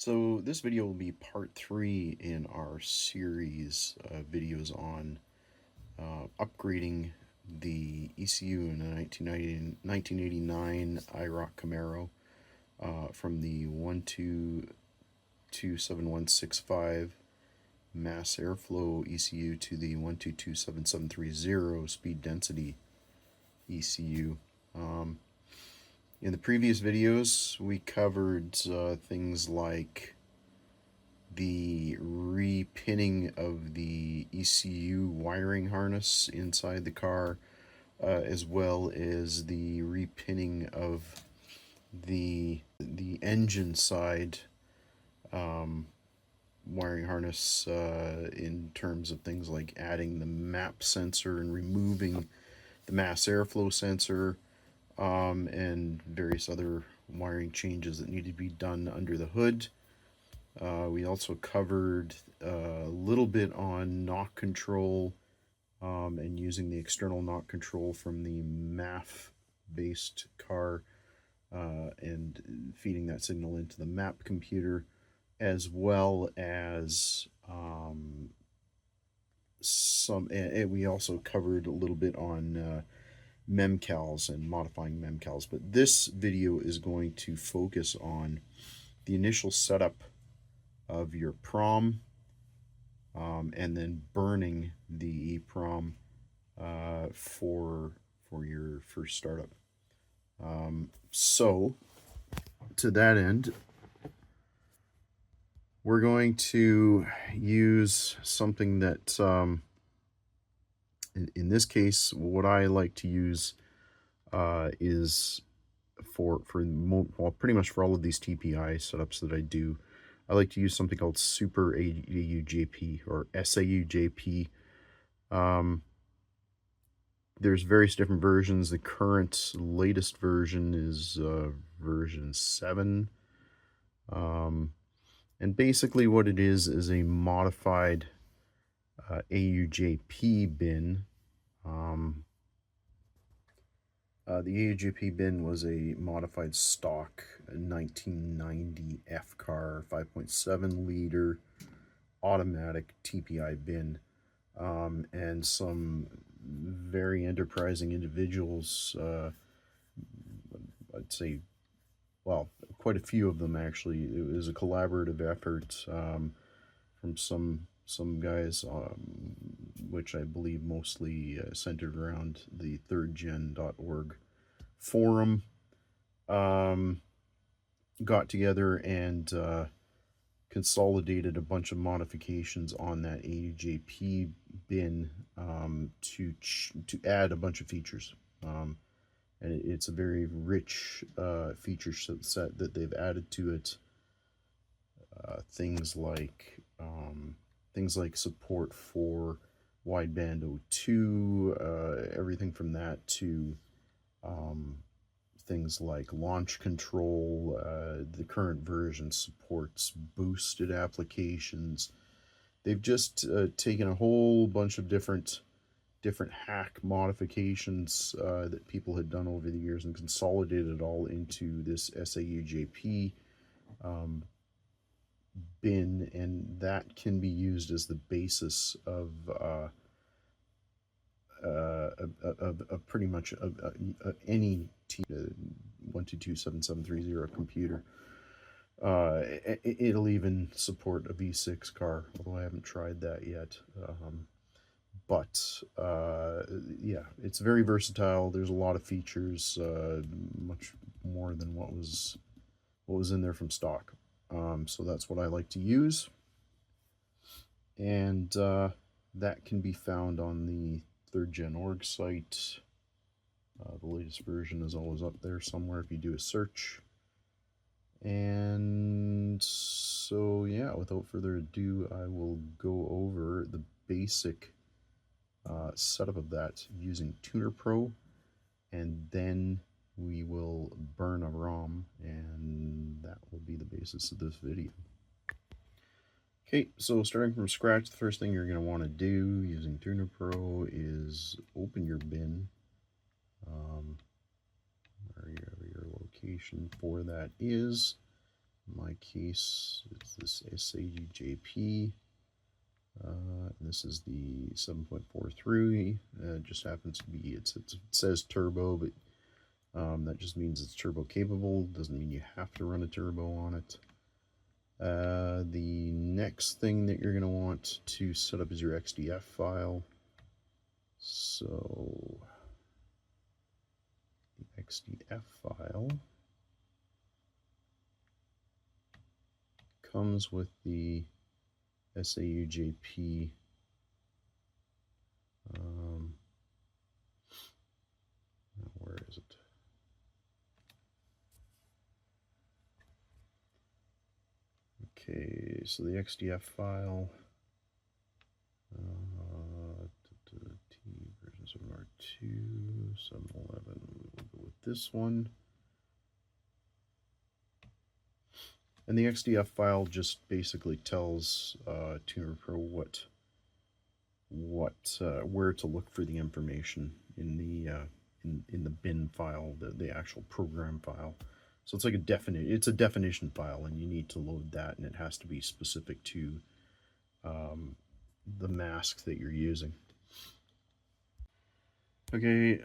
So this video will be part 3 in our series of videos on upgrading the ECU in a 1989 Iroc Camaro from the 127165 mass airflow ECU to the 1227730 speed density ECU. In the previous videos, we covered things like the repinning of the ECU wiring harness inside the car, as well as the repinning of the engine side wiring harness in terms of things like adding the map sensor and removing the mass airflow sensor, and various other wiring changes that need to be done under the hood. We also covered a little bit on knock control and using the external knock control from the MAF based car and feeding that signal into the map computer, as well as and we also covered a little bit on memcals and modifying memcals. But this video is going to focus on the initial setup of your PROM, and then burning the EEPROM for your first startup. So to that end, we're going to use something that in this case, what I like to use is pretty much for all of these TPI setups that I do, I like to use something called Super SAUJP or SAUJP. There's various different versions. The current latest version is version 7. And basically what it is a modified AUJP bin. The AUJP bin was a modified stock 1990 F-car 5.7 liter automatic TPI bin, and some very enterprising individuals, I'd say, well, quite a few of them actually. It was a collaborative effort from some guys, which I believe mostly centered around the thirdgen.org forum, got together and consolidated a bunch of modifications on that AUJP bin to add a bunch of features. And it's a very rich feature set that they've added to it. Things like support for wideband O2, everything from that to things like launch control. The current version supports boosted applications. They've just taken a whole bunch of different hack modifications that people had done over the years and consolidated it all into this SAUJP bin, and that can be used as the basis of pretty much any 1227730 computer. It'll even support a V6 car, although I haven't tried that yet. But yeah, it's very versatile. There's a lot of features, much more than what was in there from stock. So that's what I like to use, and that can be found on the thirdgen.org site. The latest version is always up there somewhere if you do a search. And so yeah, without further ado, I will go over the basic setup of that using Tuner Pro, and then we will burn a ROM, and that will be the basis of this video. Okay, so starting from scratch, the first thing you're going to want to do using Tuner Pro is open your bin, wherever your location for that is, In my case, it's this SAUJP. This is the 7.43. It just happens to be, it says turbo, but that just means it's turbo capable. Doesn't mean you have to run a turbo on it. The next thing that you're going to want to set up is your XDF file. So the XDF file comes with the SAUJP where is it? Okay, so the XDF file, T version 7R2, 711, we will go with this one. And the XDF file just basically tells Tuner Pro where to look for the information in the bin file, the actual program file. So it's like it's a definition file, and you need to load that, and it has to be specific to the mask that you're using. Okay,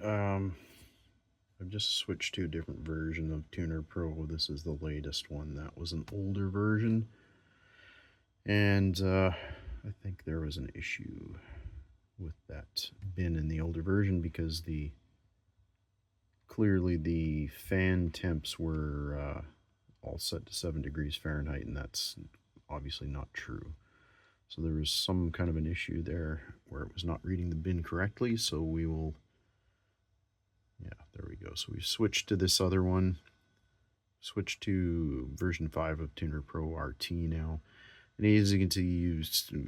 I've just switched to a different version of Tuner Pro. This is the latest one. That was an older version, and I think there was an issue with that bin in the older version because clearly the fan temps were all set to 7 degrees Fahrenheit, and that's obviously not true. So there was some kind of an issue there where it was not reading the bin correctly, so we will, yeah, there we go. So we've switched to this other one, switched to version 5 of Tuner Pro RT now. And as you can see, you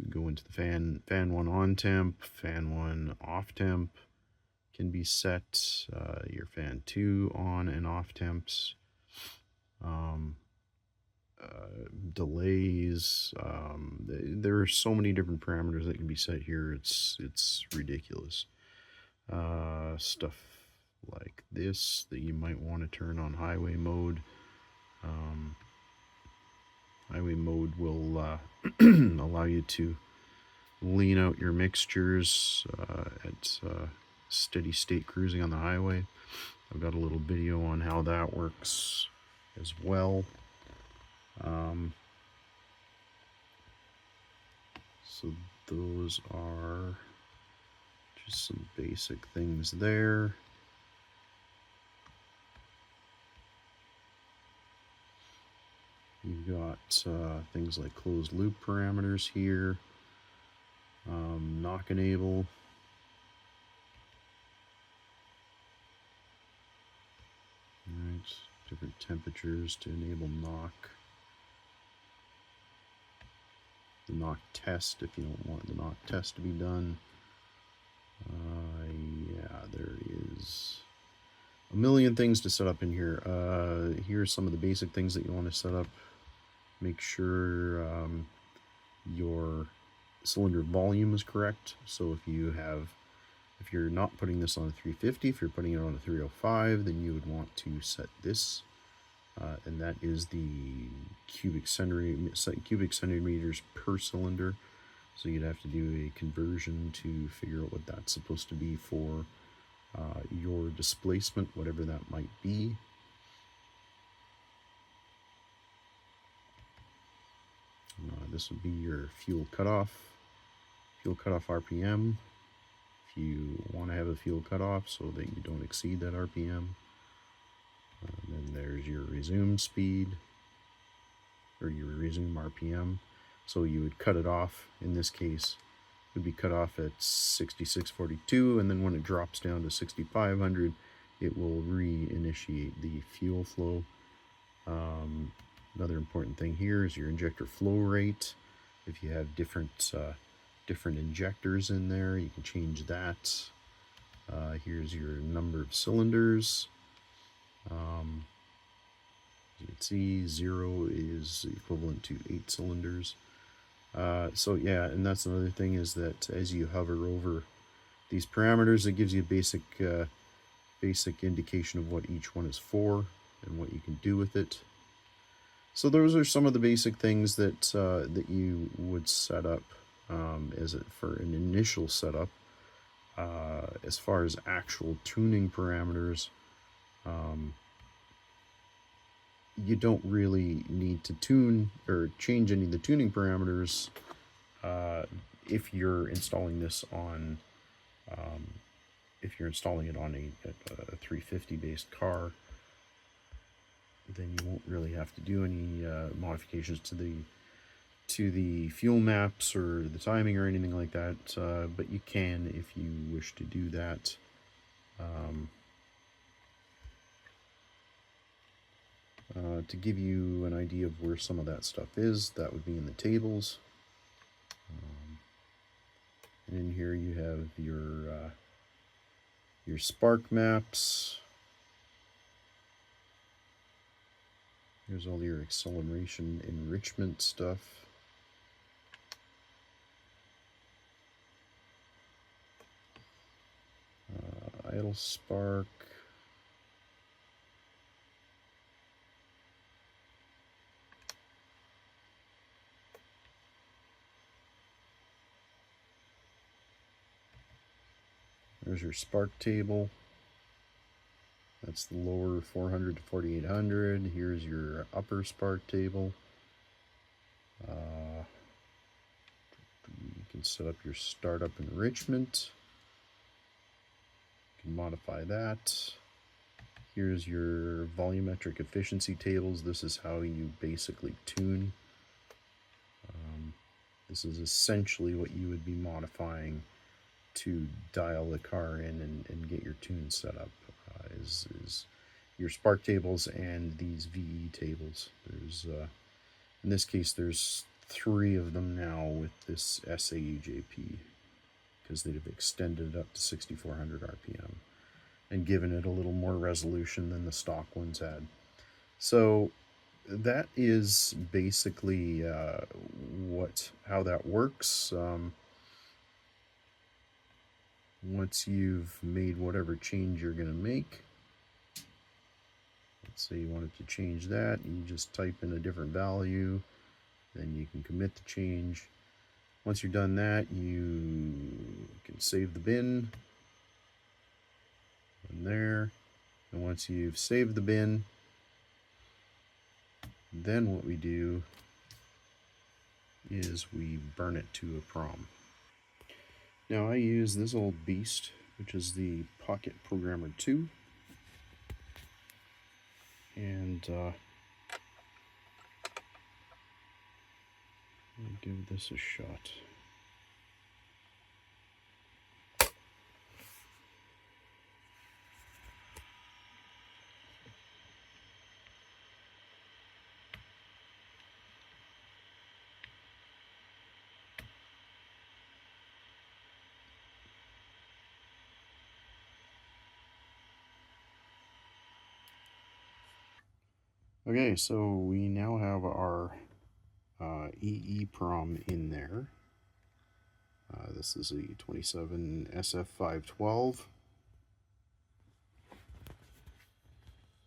go into the fan 1 on temp, fan 1 off temp can be set, your fan 2 on and off temps, delays, there are so many different parameters that can be set here, it's ridiculous. Stuff like this that you might want to turn on highway mode. Highway mode will allow you to lean out your mixtures at steady state cruising on the highway. I've got a little video on how that works as well. So those are just some basic things there. You've got things like closed loop parameters here, knock enable, right, different temperatures to enable knock, the knock test if you don't want the knock test to be done. Yeah, there is a million things to set up in here. Here's some of the basic things that you want to set up. Make sure your cylinder volume is correct. So if you're not putting this on a 350, if you're putting it on a 305, then you would want to set this, and that is the cubic centimeters per cylinder. So you'd have to do a conversion to figure out what that's supposed to be for your displacement, whatever that might be. This would be your fuel cutoff RPM. If you want to have a fuel cutoff so that you don't exceed that RPM. Then there's your resume speed, or your resume RPM. So you would cut it off. In this case, it would be cut off at 6642, and then when it drops down to 6500, it will reinitiate the fuel flow. Another important thing here is your injector flow rate. If you have different injectors in there, you can change that. Here's your number of cylinders. As you can see, 0 is equivalent to 8 cylinders. So yeah, and that's another thing, is that as you hover over these parameters, it gives you a basic indication of what each one is for and what you can do with it. So those are some of the basic things that that you would set up for an initial setup. As far as actual tuning parameters, you don't really need to tune or change any of the tuning parameters if you're installing this on if you're installing it on a 350 based car. Then you won't really have to do any modifications to the fuel maps or the timing or anything like that, but you can if you wish to do that. To give you an idea of where some of that stuff is, that would be in the tables. And in here you have your spark maps. Here's all your acceleration enrichment stuff. Idle spark. There's your spark table. That's the lower 400 to 4800. Here's your upper spark table. You can set up your startup enrichment. You can modify that. Here's your volumetric efficiency tables. This is how you basically tune. This is essentially what you would be modifying to dial the car in and get your tune set up. Is your spark tables and these VE tables. There's in this case there's 3 of them now with this SAUJP, because they've extended it up to 6400 RPM and given it a little more resolution than the stock ones had. So that is basically how that works. Once you've made whatever change you're going to make, let's say you wanted to change that, you just type in a different value, then you can commit the change. Once you've done that, you can save the bin in there, and once you've saved the bin, then what we do is we burn it to a prom. Now I use this old beast, which is the Pocket Programmer 2, and I'll give this a shot. Okay, so we now have our EEPROM in there. This is a 27 SF512.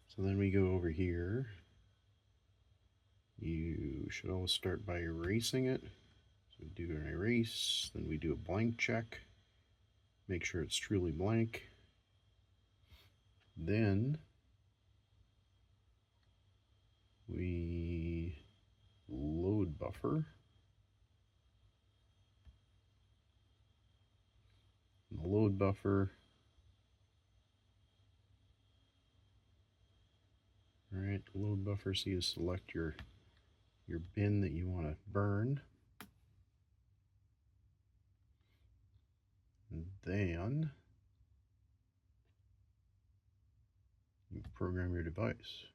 So then we go over here. You should always start by erasing it. So we do an erase, then we do a blank check. Make sure it's truly blank. Then we load buffer. And the load buffer. Alright, load buffer, so you select your bin that you want to burn. And then you program your device.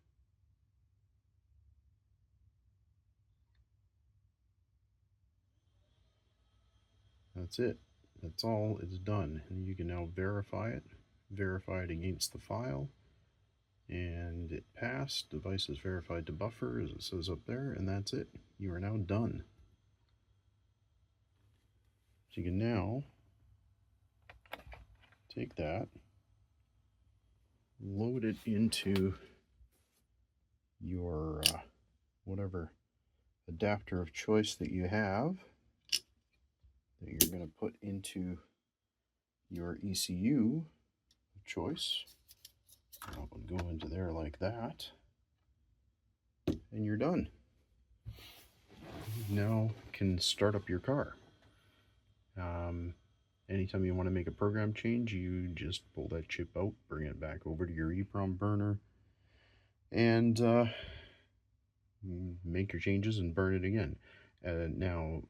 That's it. That's all. It's done. And you can now verify it against the file. And it passed. Device is verified to buffer, as it says up there, and that's it. You are now done. So you can now take that, load it into your whatever adapter of choice that you have that you're going to put into your ECU of choice. That would go into there like that, and you're done. You now can start up your car. Anytime you want to make a program change, you just pull that chip out, bring it back over to your EEPROM burner, and make your changes and burn it again. Now,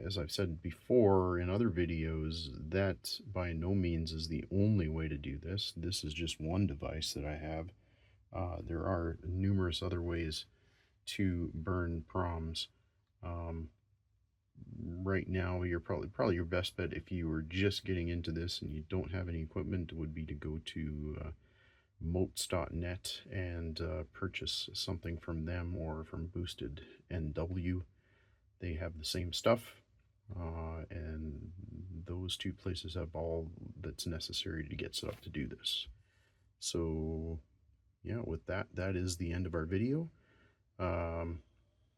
as I've said before in other videos, that by no means is the only way to do this. This is just one device that I have. There are numerous other ways to burn PROMs. Right now, you're probably your best bet if you were just getting into this and you don't have any equipment would be to go to motes.net and purchase something from them or from Boosted NW. They have the same stuff, and those two places have all that's necessary to get set up to do this. So yeah, with that is the end of our video.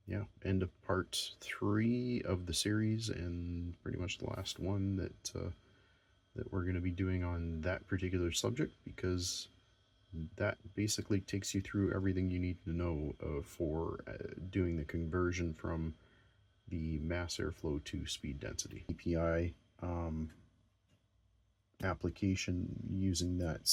Yeah, end of part 3 of the series, and pretty much the last one that we're going to be doing on that particular subject, because that basically takes you through everything you need to know for doing the conversion from the mass airflow to speed density. TPI application using that